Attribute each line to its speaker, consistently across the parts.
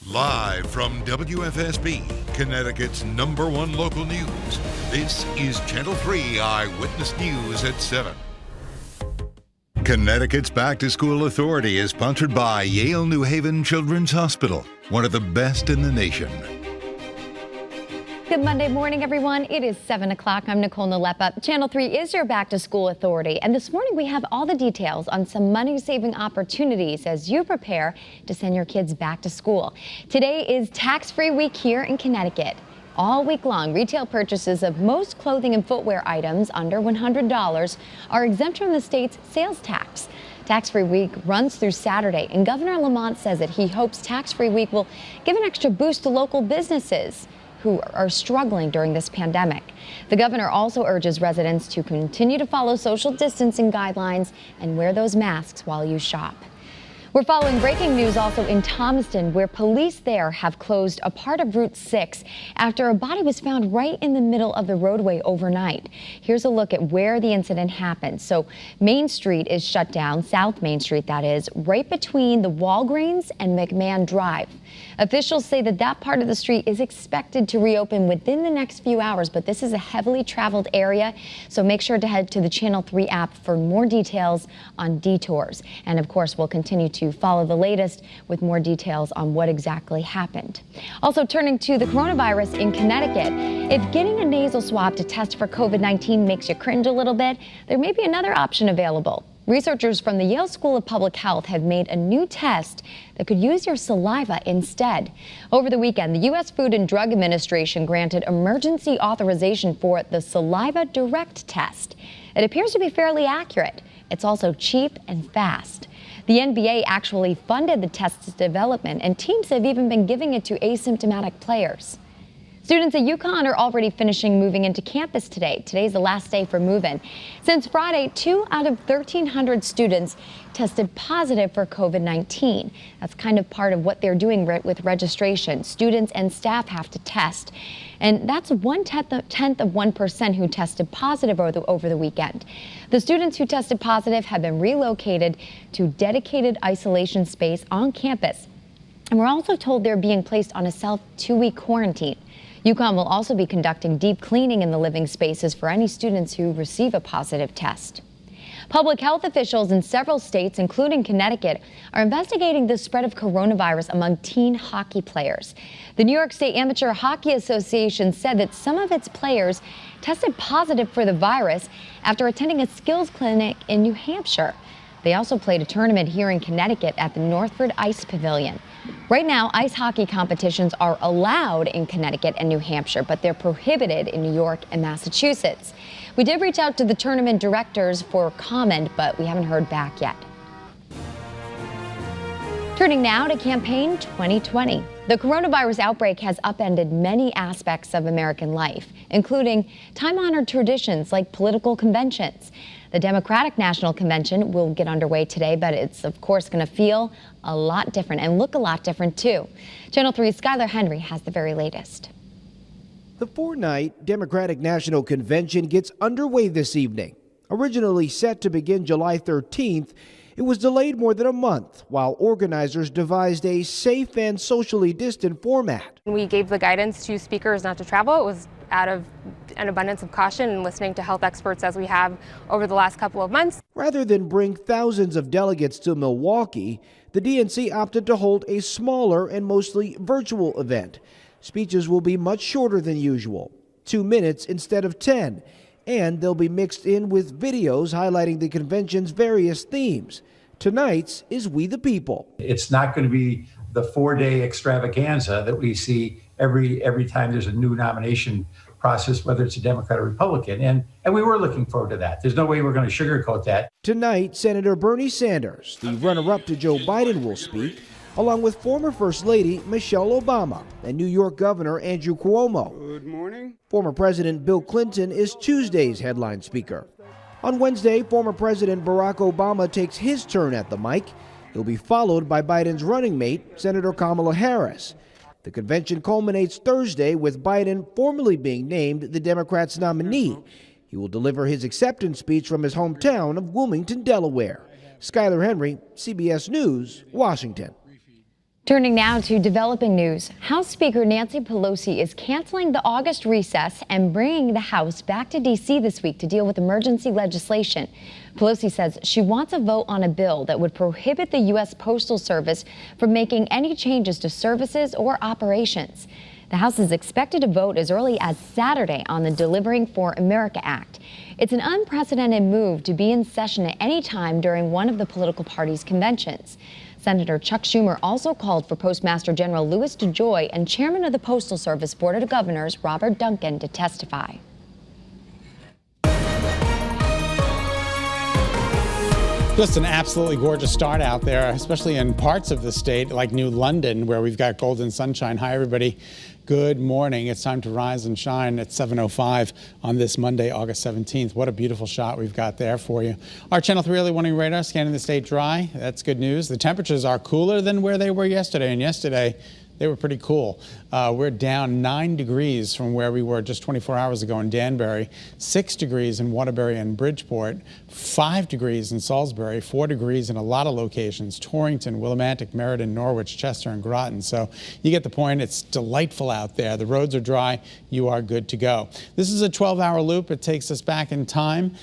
Speaker 1: Live from WFSB, Connecticut's #1 local news, this is Channel 3 Eyewitness News at 7. Connecticut's Back to School Authority is sponsored by Yale New Haven Children's Hospital, one of the best in the nation.
Speaker 2: Good Monday morning, everyone. It is 7 o'clock. I'm Nicole Nalepa. Channel 3 is your Back to School Authority. And this morning we have all the details on some money-saving opportunities as you prepare to send your kids back to school. Today is tax-free week here in Connecticut. All week long, retail purchases of most clothing and footwear items under $100 are exempt from the state's sales tax. Tax-free week runs through Saturday, and Governor Lamont says that he hopes tax-free week will give an extra boost to local businesses who are struggling during this pandemic. The governor also urges residents to continue to follow social distancing guidelines and wear those masks while you shop. We're following breaking news also in Thomaston, where police there have closed a part of Route 6 after a body was found right in the middle of the roadway overnight. Here's a look at where the incident happened. So Main Street is shut down, South Main Street that is, right between the Walgreens and McMahon Drive. Officials say that that part of the street is expected to reopen within the next few hours, but this is a heavily traveled area, so make sure to head to the Channel 3 app for more details on detours. And of course, we'll continue to follow the latest with more details on what exactly happened. Also turning to the coronavirus in Connecticut, if getting a nasal swab to test for COVID-19 makes you cringe a little bit, there may be another option available. Researchers from the Yale School of Public Health have made a new test that could use your saliva instead. Over the weekend, the U.S. Food and Drug Administration granted emergency authorization for the Saliva Direct test. It appears to be fairly accurate. It's also cheap and fast. The NBA actually funded the test's development, and teams have even been giving it to asymptomatic players. Students at UConn are already finishing moving into campus today. Today's the last day for move-in. Since Friday, 2 out of 1,300 students tested positive for COVID-19. That's kind of part of what they're doing with registration. Students and staff have to test. And that's 1/10 of 1% who tested positive over the weekend. The students who tested positive have been relocated to dedicated isolation space on campus. And we're also told they're being placed on a self-2-week quarantine. UConn will also be conducting deep cleaning in the living spaces for any students who receive a positive test. Public health officials in several states, including Connecticut, are investigating the spread of coronavirus among teen hockey players. The New York State Amateur Hockey Association said that some of its players tested positive for the virus after attending a skills clinic in New Hampshire. They also played a tournament here in Connecticut at the Northford Ice Pavilion. Right now, ice hockey competitions are allowed in Connecticut and New Hampshire, but they're prohibited in New York and Massachusetts. We did reach out to the tournament directors for comment, but we haven't heard back yet. Turning now to Campaign 2020. The coronavirus outbreak has upended many aspects of American life, including time-honored traditions like political conventions. The Democratic National Convention will get underway today, but it's of course going to feel a lot different and look a lot different too. Channel 3's Skylar Henry has the very latest.
Speaker 3: The 4-night Democratic National Convention gets underway this evening. Originally set to begin July 13th, it was delayed more than a month while organizers devised a safe and socially distant format.
Speaker 4: We gave the guidance to speakers not to travel. It was out of an abundance of caution and listening to health experts as we have over the last couple of months.
Speaker 3: Rather than bring thousands of delegates to Milwaukee, the DNC opted to hold a smaller and mostly virtual event. Speeches will be much shorter than usual, 2 minutes instead of 10, and they'll be mixed in with videos highlighting the convention's various themes. Tonight's is We the People.
Speaker 5: It's not going to be the 4-day extravaganza that we see every time there's a new nomination process, whether it's a Democrat or Republican. And we were looking forward to that. There's no way we're going to sugarcoat that.
Speaker 3: Tonight, Senator Bernie Sanders, the runner-up to Joe Biden, will speak, along with former First Lady Michelle Obama and New York Governor Andrew Cuomo.
Speaker 6: Good morning.
Speaker 3: Former President Bill Clinton is Tuesday's headline speaker. On Wednesday, former President Barack Obama takes his turn at the mic. He'll be followed by Biden's running mate, Senator Kamala Harris. The convention culminates Thursday with Biden formally being named the Democrats' nominee. He will deliver his acceptance speech from his hometown of Wilmington, Delaware. Skylar Henry, CBS News, Washington.
Speaker 2: Turning now to developing news. House Speaker Nancy Pelosi is canceling the August recess and bringing the House back to D.C. this week to deal with emergency legislation. Pelosi says she wants a vote on a bill that would prohibit the U.S. Postal Service from making any changes to services or operations. The House is expected to vote as early as Saturday on the Delivering for America Act. It's an unprecedented move to be in session at any time during one of the political party's conventions. Senator Chuck Schumer also called for Postmaster General Louis DeJoy and Chairman of the Postal Service Board of Governors Robert Duncan to testify.
Speaker 6: Just an absolutely gorgeous start out there, especially in parts of the state like New London, where we've got golden sunshine. Hi, everybody. Good morning. It's time to rise and shine at 7:05 on this Monday, August 17th. What a beautiful shot we've got there for you. Our Channel 3 early warning radar scanning the state dry. That's good news. The temperatures are cooler than where they were yesterday, and yesterday they were pretty cool. We're down 9 degrees from where we were just 24 hours ago in Danbury, 6 degrees in Waterbury and Bridgeport, 5 degrees in Salisbury, 4 degrees in a lot of locations, Torrington, Willimantic, Meriden, Norwich, Chester, and Groton. So you get the point. It's delightful out there. The roads are dry. You are good to go. This is a 12-hour loop. It takes us back in time.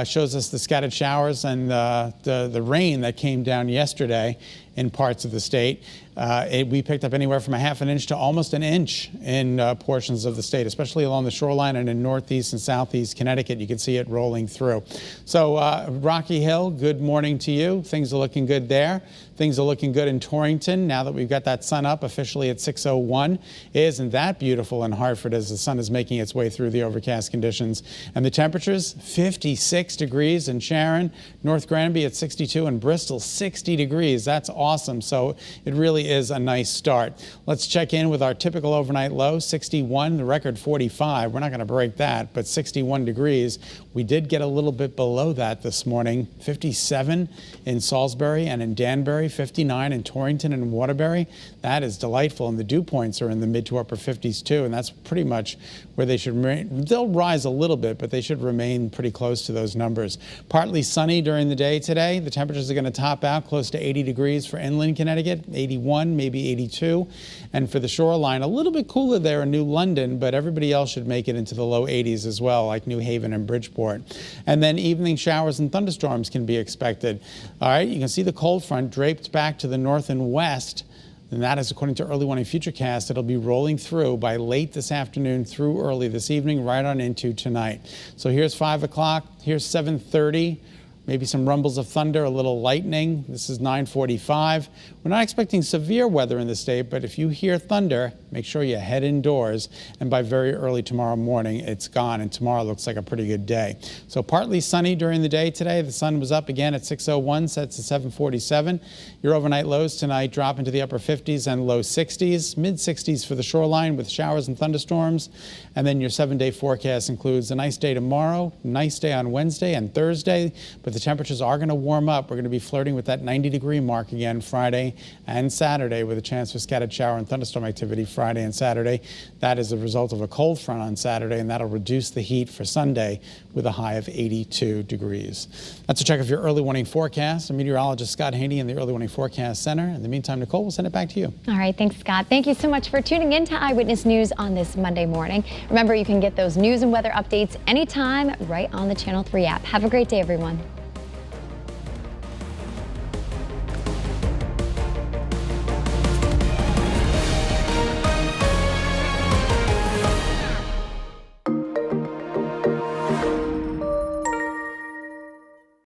Speaker 6: Shows us the scattered showers and the rain that came down yesterday in parts of the state. We picked up anywhere from a half an inch to almost an inch in portions of the state, especially along the shoreline and in northeast and southeast Connecticut. You can see it rolling through. So Rocky Hill, good morning to you. Things are looking good there. Things are looking good in Torrington now that we've got that sun up officially at 6:01. Isn't that beautiful in Hartford as the sun is making its way through the overcast conditions? And the temperatures, 56 degrees in Sharon, North Granby at 62, and Bristol 60 degrees. That's awesome. So it really is a nice start. Let's check in with our typical overnight low, 61, the record 45. We're not going to break that, but 61 degrees. We did get a little bit below that this morning, 57 in Salisbury and in Danbury, 59 in Torrington and Waterbury. That is delightful, and the dew points are in the mid to upper 50s too, and that's pretty much where they should remain. They'll rise a little bit, but they should remain pretty close to those numbers. Partly sunny during the day today. The temperatures are going to top out close to 80 degrees for inland Connecticut, 81, maybe 82. And for the shoreline, a little bit cooler there in New London, but everybody else should make it into the low 80s as well, like New Haven and Bridgeport. And then evening showers and thunderstorms can be expected. All right, you can see the cold front draped back to the north and west. And that is according to early warning futurecast. It'll be rolling through by late this afternoon through early this evening, right on into tonight. So here's 5 o'clock, here's 7:30. Maybe some rumbles of thunder, a little lightning. This is 9:45. We're not expecting severe weather in the state, but if you hear thunder, make sure you head indoors. And by very early tomorrow morning, it's gone. And tomorrow looks like a pretty good day. So partly sunny during the day today. The sun was up again at 6:01, sets at 7:47. Your overnight lows tonight drop into the upper 50s and low 60s, mid 60s for the shoreline with showers and thunderstorms. And then your 7-day forecast includes a nice day tomorrow, nice day on Wednesday and Thursday, but the temperatures are going to warm up. We're going to be flirting with that 90-degree mark again Friday and Saturday with a chance for scattered shower and thunderstorm activity Friday and Saturday. That is a result of a cold front on Saturday, and that'll reduce the heat for Sunday with a high of 82 degrees. That's a check of your early warning forecast. I'm meteorologist Scot Haney in the Early Warning Forecast Center. In the meantime, Nicole, we'll send it back to you.
Speaker 2: All right, thanks, Scott. Thank you so much for tuning in to Eyewitness News on this Monday morning. Remember, you can get those news and weather updates anytime right on the Channel 3 app. Have a great day, everyone.